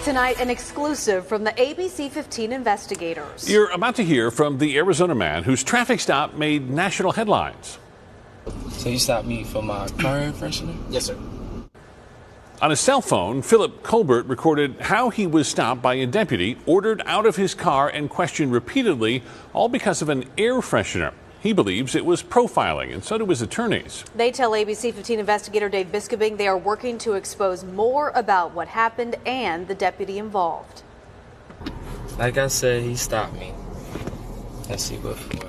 Tonight, an exclusive from the ABC 15 investigators. You're about to hear from the Arizona man whose traffic stop made national headlines. So you stopped me for my car air freshener? Yes, sir. On his cell phone, Philip Colbert recorded how he was stopped by a deputy, ordered out of his car and questioned repeatedly, all because of an air freshener. He believes it was profiling, and so do his attorneys. They tell ABC 15 investigator Dave Biskobing they are working to expose more about what happened and the deputy involved. Like I said, he stopped me. Let's see what for.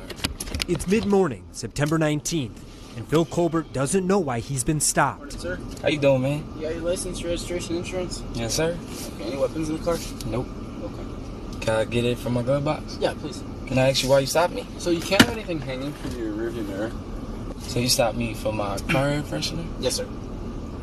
It's mid-morning, September 19th, and Phil Colbert doesn't know why he's been stopped. Morning, sir. How you doing, man? You got your license, registration, insurance? Yes, sir. Okay, any weapons in the car? Nope. Okay. Can I get it from my glove box? Yeah, please. Can I ask you why you stopped me? So you can't have anything hanging from your rearview mirror? So you stopped me for my car air freshener? Yes, sir.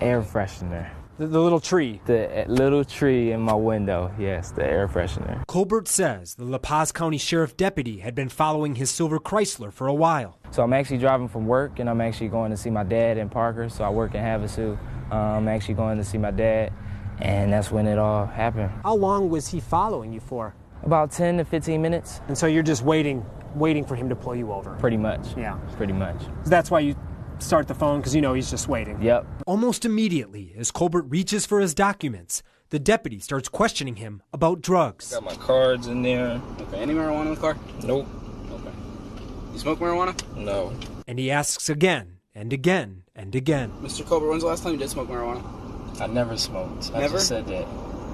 Air freshener. The little tree. The little tree in my window, yes, the air freshener. Colbert says the La Paz County Sheriff deputy had been following his silver Chrysler for a while. So I'm actually driving from work, and I'm actually going to see my dad in Parker, so I work in Havasu. I'm actually going to see my dad, and that's when it all happened. How long was he following you for? About 10 to 15 minutes. And so you're just waiting for him to pull you over? Pretty much. Yeah. Pretty much. That's why you start the phone, because you know he's just waiting. Yep. Almost immediately, as Colbert reaches for his documents, the deputy starts questioning him about drugs. Got my cards in there. Okay, any marijuana in the car? Nope. Okay. You smoke marijuana? No. And he asks again and again and again. Mr. Colbert, when's the last time you did smoke marijuana? I never smoked. I Never? just said that.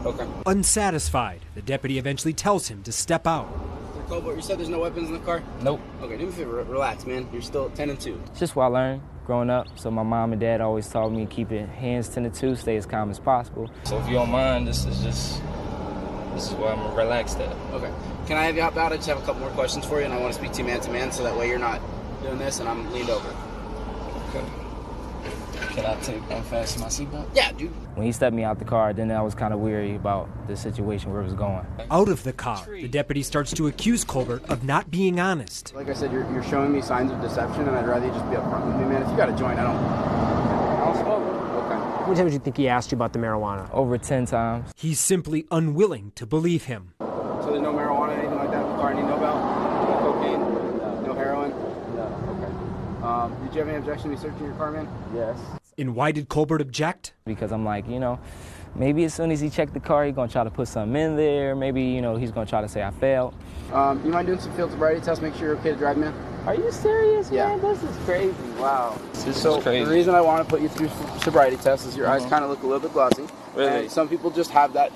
Okay. Unsatisfied, the deputy eventually tells him to step out. Mr. Colbert, you said there's no weapons in the car? Nope. Okay, do me a favor, relax, man. You're still 10 and 2. It's just what I learned growing up. So my mom and dad always taught me keep it hands 10 to 2, stay as calm as possible. So if you don't mind, this is where I'm relaxed at. Okay. Can I have you hop out? I just have a couple more questions for you, and I want to speak to you man to man, so that way you're not doing this and I'm leaned over. Okay. Can I unfasten my seatbelt? Yeah, dude. When he stepped me out the car, then I was kind of weary about the situation where it was going. Out of the car, the deputy starts to accuse Colbert of not being honest. Like I said, you're showing me signs of deception, and I'd rather you just be upfront with me, man. If you got a joint, I don't smoke. Okay. How many times do you think he asked you about the marijuana? Over 10 times. He's simply unwilling to believe him. So there's no marijuana, anything like that in the car? Any know about? No cocaine? No heroin? No. Okay. Did you have any objection to me searching your car, man? Yes. And why did Colbert object? Because I'm like, maybe as soon as he checked the car, he's going to try to put something in there. Maybe, he's going to try to say I failed. You mind doing some field sobriety tests? Make sure you're okay to drive, man? Are you serious, Yeah. man? This is crazy. Wow. This is crazy. The reason I want to put you through sobriety tests is your eyes kind of look a little bit glossy. Really? And some people just have that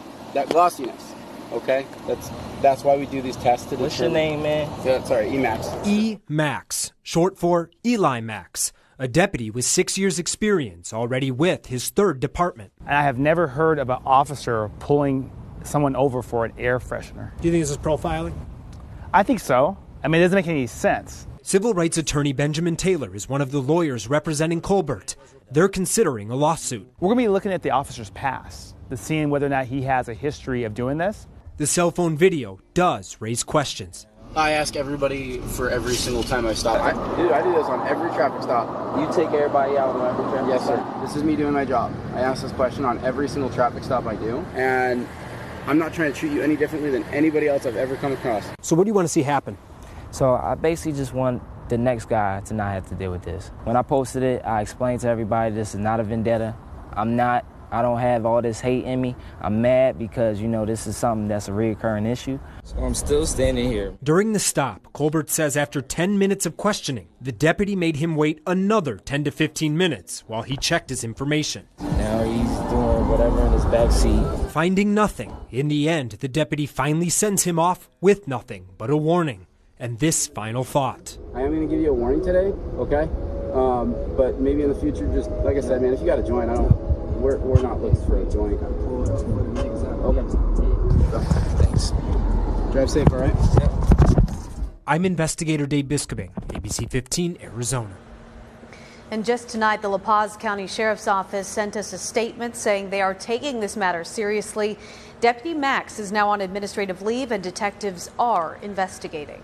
glossiness. Okay? That's why we do these tests to What's your name, man? Yeah, sorry, EMAX. E-Max, short for Eli Max, a deputy with 6 years' experience already with his 3rd department. I have never heard of an officer pulling someone over for an air freshener. Do you think this is profiling? I think so. I mean, it doesn't make any sense. Civil rights attorney Benjamin Taylor is one of the lawyers representing Colbert. They're considering a lawsuit. We're going to be looking at the officer's past to see whether or not he has a history of doing this. The cell phone video does raise questions. I ask everybody for every single time I stop. I do this on every traffic stop. You take everybody out on every traffic Yes, sir. stop? This is me doing my job. I ask this question on every single traffic stop I do, and I'm not trying to treat you any differently than anybody else I've ever come across. So what do you want to see happen? So I basically just want the next guy to not have to deal with this. When I posted it, I explained to everybody this is not a vendetta. I don't have all this hate in me. I'm mad because, this is something that's a reoccurring issue. So I'm still standing here. During the stop, Colbert says after 10 minutes of questioning, the deputy made him wait another 10 to 15 minutes while he checked his information. Now he's doing whatever in his back seat. Finding nothing, in the end, the deputy finally sends him off with nothing but a warning and this final thought. I am going to give you a warning today, okay? But maybe in the future, just like I said, man, if you got a joint, we're not looking for a joint. Okay. Thanks. Drive safe, all right? Yep. I'm investigator Dave Biskobing, ABC 15, Arizona. And just tonight, the La Paz County Sheriff's Office sent us a statement saying they are taking this matter seriously. Deputy Max is now on administrative leave and detectives are investigating.